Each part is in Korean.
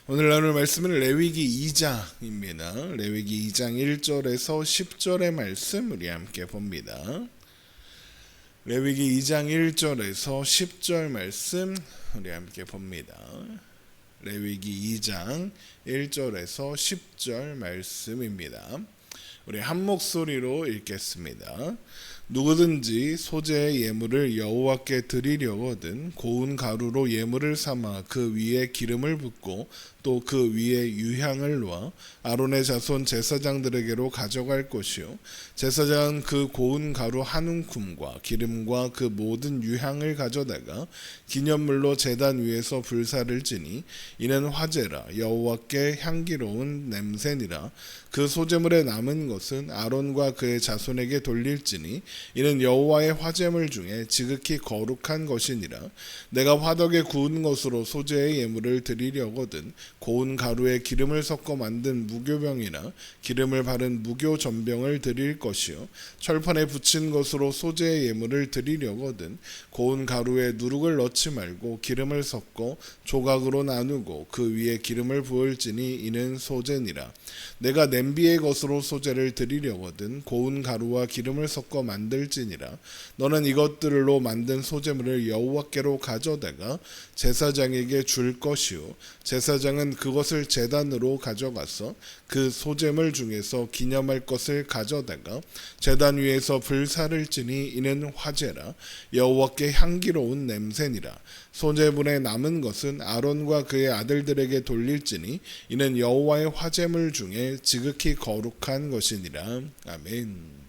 오늘 나눌 말씀은 레위기 2장입니다. 레위기 2장 1절에서 10절의 말씀 우리 함께 봅니다. 레위기 2장 1절에서 10절 말씀 우리 함께 봅니다. 레위기 2장 1절에서 10절 말씀입니다. 우리 한 목소리로 읽겠습니다. 누구든지 소재의 예물을 여호와께 드리려거든 고운 가루로 예물을 삼아 그 위에 기름을 붓고 또 그 위에 유향을 놓아 아론의 자손 제사장들에게로 가져갈 것이요 제사장은 그 고운 가루 한 움큼과 기름과 그 모든 유향을 가져다가 기념물로 제단 위에서 불사를 지니 이는 화제라 여호와께 향기로운 냄새니라. 그 소제물에 남은 것은 아론과 그의 자손에게 돌릴지니 이는 여호와의 화제물 중에 지극히 거룩한 것이니라. 내가 화덕에 구운 것으로 소제의 예물을 드리려거든 고운 가루에 기름을 섞어 만든 무교병이나 기름을 바른 무교전병을 드릴 것이요 철판에 붙인 것으로 소제의 예물을 드리려거든 고운 가루에 누룩을 넣지 말고 기름을 섞어 조각으로 나누고 그 위에 기름을 부을지니 이는 소제니라. 내가 냄비의 것으로 소제를 드리려거든 고운 가루와 기름을 섞어 만들지니라. 너는 이것들로 만든 소제물을 여호와께로 가져다가 제사장에게 줄 것이요 제사장은 그것을 제단으로 가져가서 그 소제물 중에서 기념할 것을 가져다가 제단 위에서 불사를 지니 이는 화제라 여호와께 향기로운 냄새니라. 소제물에 남은 것은 아론과 그의 아들들에게 돌릴지니 이는 여호와의 화제물 중에 지극히 거룩한 것이니라. 아멘.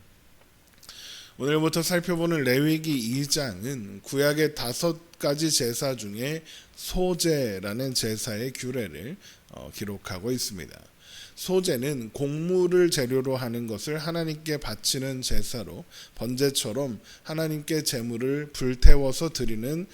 오늘부터 살펴보는 레위기 2장은 구약의 5가지 제사 중에 소제라는 제사의 규례를 기록하고 있습니다. 소제는 곡물을 재료로 하는 것을 하나님께 바치는 제사로 번제처럼 하나님께 제물을 불태워서 드리는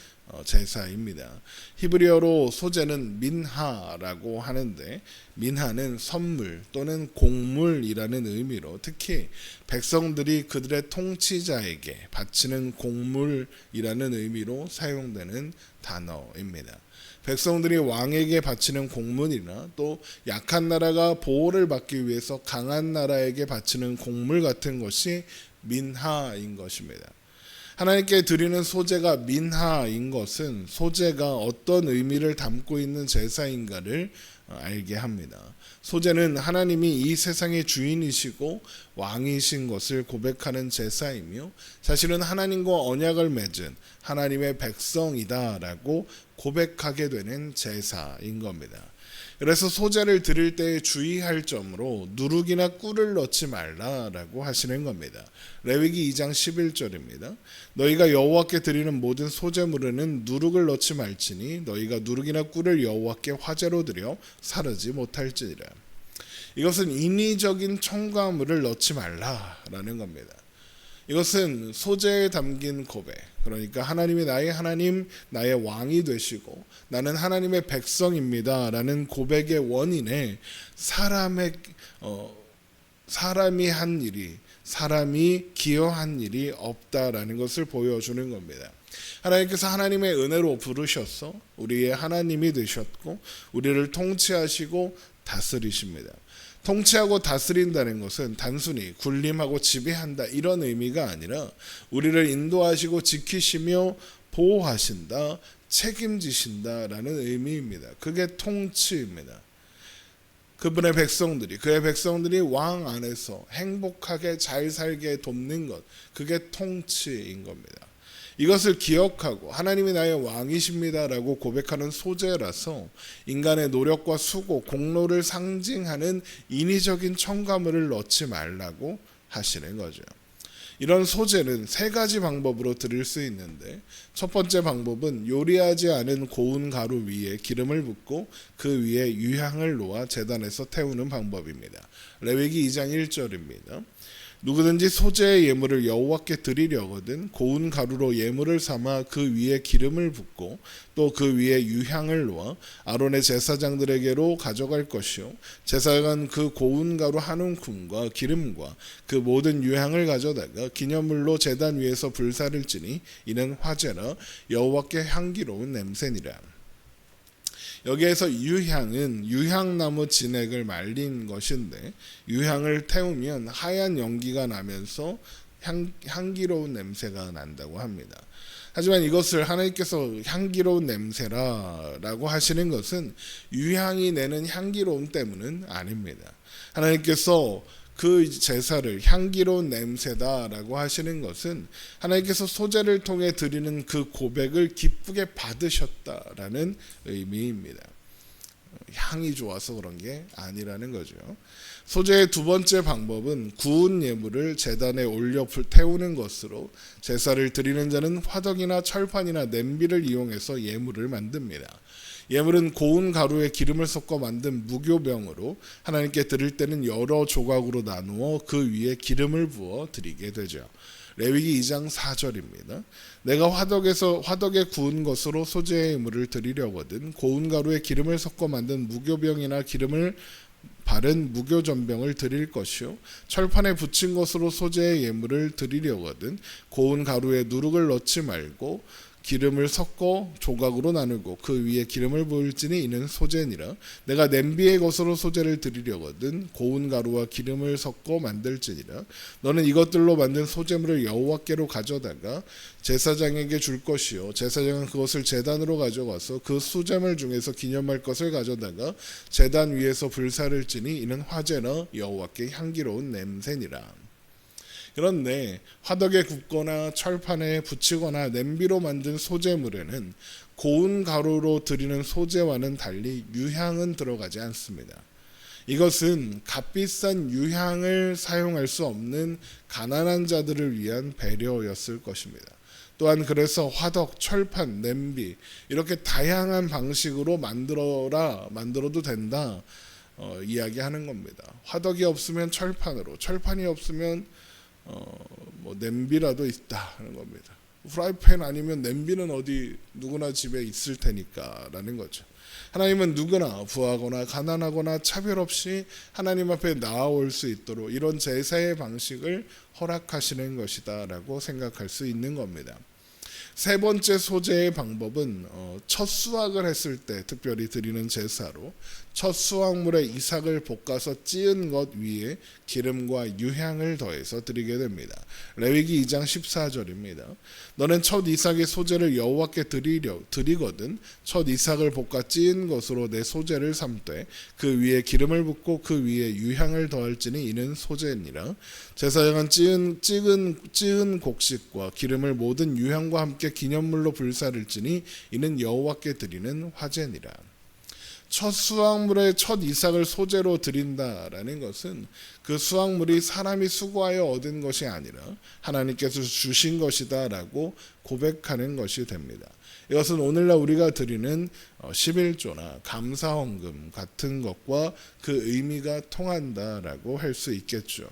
제사입니다. 히브리어로 소제는 민하라고 하는데 민하는 선물 또는 곡물이라는 의미로 특히 백성들이 그들의 통치자에게 바치는 곡물이라는 의미로 사용되는 단어입니다. 백성들이 왕에게 바치는 곡물이나 또 약한 나라가 보호를 받기 위해서 강한 나라에게 바치는 곡물 같은 것이 민하인 것입니다. 하나님께 드리는 소제가 민하인 것은 소제가 어떤 의미를 담고 있는 제사인가를 알게 합니다. 소제는 하나님이 이 세상의 주인이시고 왕이신 것을 고백하는 제사이며 사실은 하나님과 언약을 맺은 하나님의 백성이다라고 고백하게 되는 제사인 겁니다. 그래서 소제를 드릴 때 주의할 점으로 누룩이나 꿀을 넣지 말라라고 하시는 겁니다. 레위기 2장 11절입니다. 너희가 여호와께 드리는 모든 소제물에는 누룩을 넣지 말지니 너희가 누룩이나 꿀을 여호와께 화제로 드려 사르지 못할지니라. 이것은 인위적인 첨가물을 넣지 말라라는 겁니다. 이것은 소제에 담긴 고백, 그러니까 하나님이 나의 하나님, 나의 왕이 되시고 나는 하나님의 백성입니다 라는 고백의 원인에 사람이 한 일이, 사람이 기여한 일이 없다라는 것을 보여주는 겁니다. 하나님께서 하나님의 은혜로 부르셔서 우리의 하나님이 되셨고 우리를 통치하시고 다스리십니다. 통치하고 다스린다는 것은 단순히 군림하고 지배한다 이런 의미가 아니라 우리를 인도하시고 지키시며 보호하신다, 책임지신다라는 의미입니다. 그게 통치입니다. 그분의 백성들이, 그의 백성들이 왕 안에서 행복하게 잘 살게 돕는 것, 그게 통치인 겁니다. 이것을 기억하고 하나님이 나의 왕이십니다라고 고백하는 소제라서 인간의 노력과 수고, 공로를 상징하는 인위적인 첨가물을 넣지 말라고 하시는 거죠. 이런 소제는 3가지 방법으로 드릴 수 있는데 첫 번째 방법은 요리하지 않은 고운 가루 위에 기름을 붓고 그 위에 유향을 놓아 제단에서 태우는 방법입니다. 레위기 2장 1절입니다. 누구든지 소제의 예물을 여호와께 드리려거든 고운 가루로 예물을 삼아 그 위에 기름을 붓고 또 그 위에 유향을 놓아 아론의 제사장들에게로 가져갈 것이요 제사장은 그 고운 가루 한 움큼과 기름과 그 모든 유향을 가져다가 기념물로 제단 위에서 불사를 지니 이는 화제라 여호와께 향기로운 냄새니라. 여기에서 유향은 유향나무 진액을 말린 것인데 유향을 태우면 하얀 연기가 나면서 향기로운 냄새가 난다고 합니다. 하지만 이것을 하나님께서 향기로운 냄새라고 하시는 것은 유향이 내는 향기로움 때문은 아닙니다. 하나님께서 그 제사를 향기로운 냄새다라고 하시는 것은 하나님께서 소제를 통해 드리는 그 고백을 기쁘게 받으셨다라는 의미입니다. 향이 좋아서 그런 게 아니라는 거죠. 소제의 두 번째 방법은 구운 예물을 제단에 올려 태우는 것으로 제사를 드리는 자는 화덕이나 철판이나 냄비를 이용해서 예물을 만듭니다. 예물은 고운 가루에 기름을 섞어 만든 무교병으로 하나님께 드릴 때는 여러 조각으로 나누어 그 위에 기름을 부어 드리게 되죠. 레위기 2장 4절입니다. 내가 화덕에 구운 것으로 소제의 예물을 드리려거든 고운 가루에 기름을 섞어 만든 무교병이나 기름을 바른 무교전병을 드릴 것이요 철판에 붙인 것으로 소제의 예물을 드리려거든 고운 가루에 누룩을 넣지 말고 기름을 섞어 조각으로 나누고 그 위에 기름을 부을지니 이는 소제니라. 내가 냄비의 것으로 소제를 드리려거든 고운 가루와 기름을 섞어 만들지니라. 너는 이것들로 만든 소제물을 여호와께로 가져다가 제사장에게 줄 것이요 제사장은 그것을 제단으로 가져가서 그 수제물 중에서 기념할 것을 가져다가 제단 위에서 불사를 지니 이는 화제나 여호와께 향기로운 냄새니라. 그런데 화덕에 굽거나 철판에 붙이거나 냄비로 만든 소제물에는 고운 가루로 드리는 소제와는 달리 유향은 들어가지 않습니다. 이것은 값비싼 유향을 사용할 수 없는 가난한 자들을 위한 배려였을 것입니다. 또한 그래서 화덕, 철판, 냄비 이렇게 다양한 방식으로 만들어도 된다 이야기하는 겁니다. 화덕이 없으면 철판으로, 철판이 없으면 냄비라도 있다 하는 겁니다. 프라이팬 아니면 냄비는 어디 누구나 집에 있을 테니까라는 거죠. 하나님은 누구나 부하거나 가난하거나 차별 없이 하나님 앞에 나아올 수 있도록 이런 제사의 방식을 허락하시는 것이다라고 생각할 수 있는 겁니다. 세 번째 소제의 방법은 첫 수확을 했을 때 특별히 드리는 제사로 첫 수확물에 이삭을 볶아서 찌은 것 위에 기름과 유향을 더해서 드리게 됩니다. 레위기 2장 14절입니다. 너는 첫 이삭의 소제를 여호와께 드리거든 첫 이삭을 볶아 찌은 것으로 내 소제를 삼되 그 위에 기름을 붓고 그 위에 유향을 더할지니 이는 소제니라. 제사장은 찌은 곡식과 기름을 모든 유향과 함께 기념물로 불사를지니 이는 여호와께 드리는 화제니라. 첫 수확물의 첫 이삭을 소제로 드린다라는 것은 그 수확물이 사람이 수고하여 얻은 것이 아니라 하나님께서 주신 것이다라고 고백하는 것이 됩니다. 이것은 오늘날 우리가 드리는 11조나 감사헌금 같은 것과 그 의미가 통한다라고 할 수 있겠죠.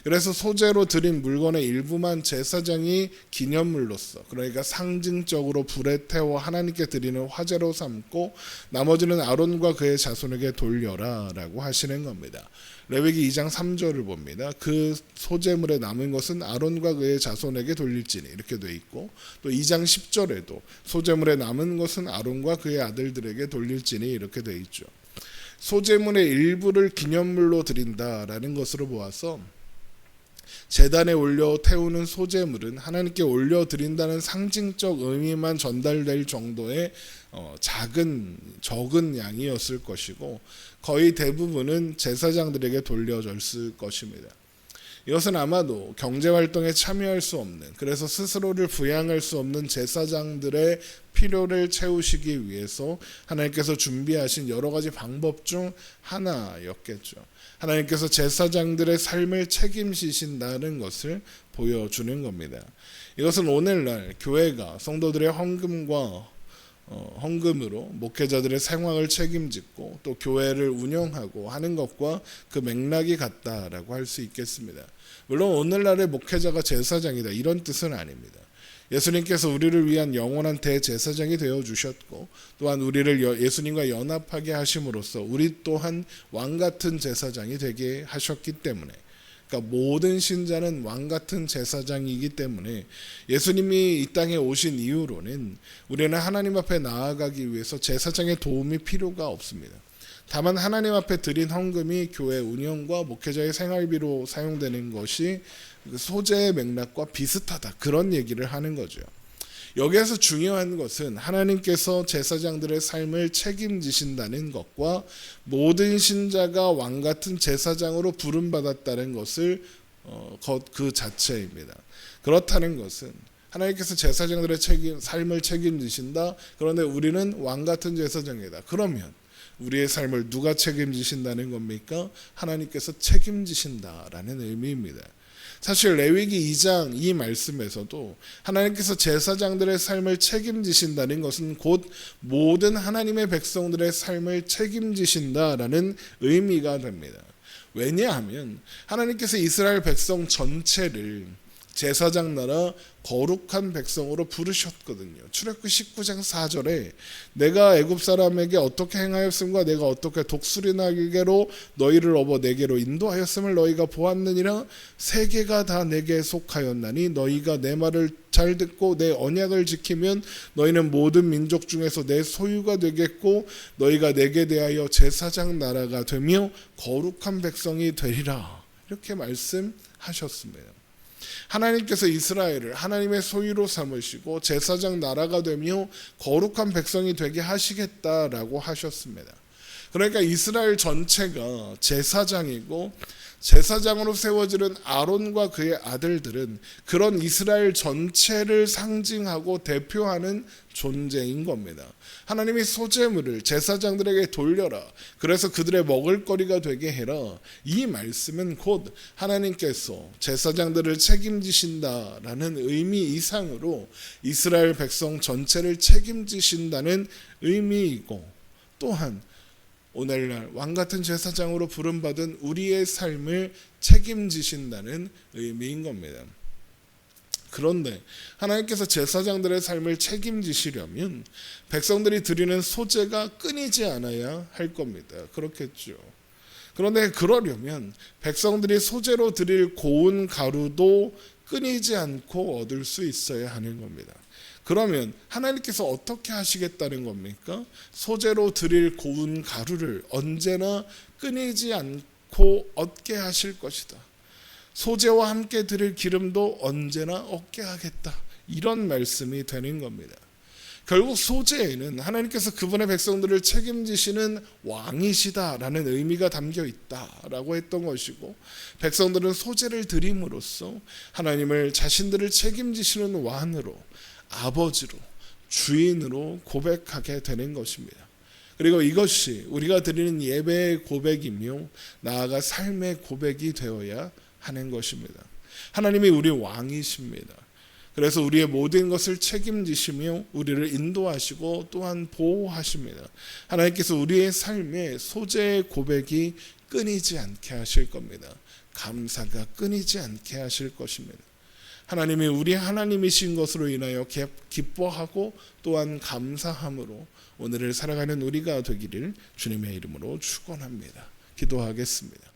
그래서 소제로 드린 물건의 일부만 제사장이 기념물로서 그러니까 상징적으로 불에 태워 하나님께 드리는 화제로 삼고 나머지는 아론과 그의 자손에게 돌려라 라고 하시는 겁니다. 레위기 2장 3절을 봅니다. 그 소제물에 남은 것은 아론과 그의 자손에게 돌릴지니 이렇게 돼 있고 또 2장 10절에도 소제물에 남은 것은 아론과 그의 아들들에게 돌릴지니 이렇게 돼 있죠. 소제물의 일부를 기념물로 드린다라는 것으로 보아서 제단에 올려 태우는 소제물은 하나님께 올려 드린다는 상징적 의미만 전달될 정도의 적은 양이었을 것이고 거의 대부분은 제사장들에게 돌려졌을 것입니다. 이것은 아마도 경제활동에 참여할 수 없는 그래서 스스로를 부양할 수 없는 제사장들의 필요를 채우시기 위해서 하나님께서 준비하신 여러 가지 방법 중 하나였겠죠. 하나님께서 제사장들의 삶을 책임지신다는 것을 보여주는 겁니다. 이것은 오늘날 교회가 성도들의 헌금으로 목회자들의 생활을 책임지고 또 교회를 운영하고 하는 것과 그 맥락이 같다라고 할 수 있겠습니다. 물론 오늘날의 목회자가 제사장이다 이런 뜻은 아닙니다. 예수님께서 우리를 위한 영원한 대제사장이 되어주셨고 또한 우리를 예수님과 연합하게 하심으로써 우리 또한 왕같은 제사장이 되게 하셨기 때문에 그러니까 모든 신자는 왕 같은 제사장이기 때문에 예수님이 이 땅에 오신 이후로는 우리는 하나님 앞에 나아가기 위해서 제사장의 도움이 필요가 없습니다. 다만 하나님 앞에 드린 헌금이 교회 운영과 목회자의 생활비로 사용되는 것이 소재의 맥락과 비슷하다, 그런 얘기를 하는 거죠. 여기에서 중요한 것은 하나님께서 제사장들의 삶을 책임지신다는 것과 모든 신자가 왕 같은 제사장으로 부름받았다는 것을 그 자체입니다. 그렇다는 것은 하나님께서 제사장들의 삶을 책임지신다. 그런데 우리는 왕 같은 제사장이다. 그러면 우리의 삶을 누가 책임지신다는 겁니까? 하나님께서 책임지신다라는 의미입니다. 사실 레위기 2장 이 말씀에서도 하나님께서 제사장들의 삶을 책임지신다는 것은 곧 모든 하나님의 백성들의 삶을 책임지신다라는 의미가 됩니다. 왜냐하면 하나님께서 이스라엘 백성 전체를 제사장 나라 거룩한 백성으로 부르셨거든요. 출애굽기 19장 4절에 내가 애굽 사람에게 어떻게 행하였음과 내가 어떻게 독수리 날개로 너희를 업어 내게로 인도하였음을 너희가 보았느니라. 세계가 다 내게 속하였나니 너희가 내 말을 잘 듣고 내 언약을 지키면 너희는 모든 민족 중에서 내 소유가 되겠고 너희가 내게 대하여 제사장 나라가 되며 거룩한 백성이 되리라. 이렇게 말씀하셨습니다. 하나님께서 이스라엘을 하나님의 소유로 삼으시고 제사장 나라가 되며 거룩한 백성이 되게 하시겠다라고 하셨습니다. 그러니까 이스라엘 전체가 제사장이고 제사장으로 세워지는 아론과 그의 아들들은 그런 이스라엘 전체를 상징하고 대표하는 존재인 겁니다. 하나님이 소재물을 제사장들에게 돌려라. 그래서 그들의 먹을거리가 되게 해라. 이 말씀은 곧 하나님께서 제사장들을 책임지신다라는 의미 이상으로 이스라엘 백성 전체를 책임지신다는 의미이고, 또한 오늘날 왕같은 제사장으로 부름받은 우리의 삶을 책임지신다는 의미인 겁니다. 그런데 하나님께서 제사장들의 삶을 책임지시려면 백성들이 드리는 소재가 끊이지 않아야 할 겁니다. 그렇겠죠. 그런데 그러려면 백성들이 소재로 드릴 고운 가루도 끊이지 않고 얻을 수 있어야 하는 겁니다. 그러면 하나님께서 어떻게 하시겠다는 겁니까? 소재로 드릴 고운 가루를 언제나 끊이지 않고 얻게 하실 것이다. 소재와 함께 드릴 기름도 언제나 얻게 하겠다. 이런 말씀이 되는 겁니다. 결국 소재에는 하나님께서 그분의 백성들을 책임지시는 왕이시다라는 의미가 담겨 있다라고 했던 것이고, 백성들은 소재를 드림으로써 하나님을 자신들을 책임지시는 왕으로, 아버지로, 주인으로 고백하게 되는 것입니다. 그리고 이것이 우리가 드리는 예배의 고백이며 나아가 삶의 고백이 되어야 하는 것입니다. 하나님이 우리 왕이십니다. 그래서 우리의 모든 것을 책임지시며 우리를 인도하시고 또한 보호하십니다. 하나님께서 우리의 삶의 소재의 고백이 끊이지 않게 하실 겁니다. 감사가 끊이지 않게 하실 것입니다. 하나님이 우리 하나님이신 것으로 인하여 기뻐하고 또한 감사함으로 오늘을 살아가는 우리가 되기를 주님의 이름으로 축원합니다. 기도하겠습니다.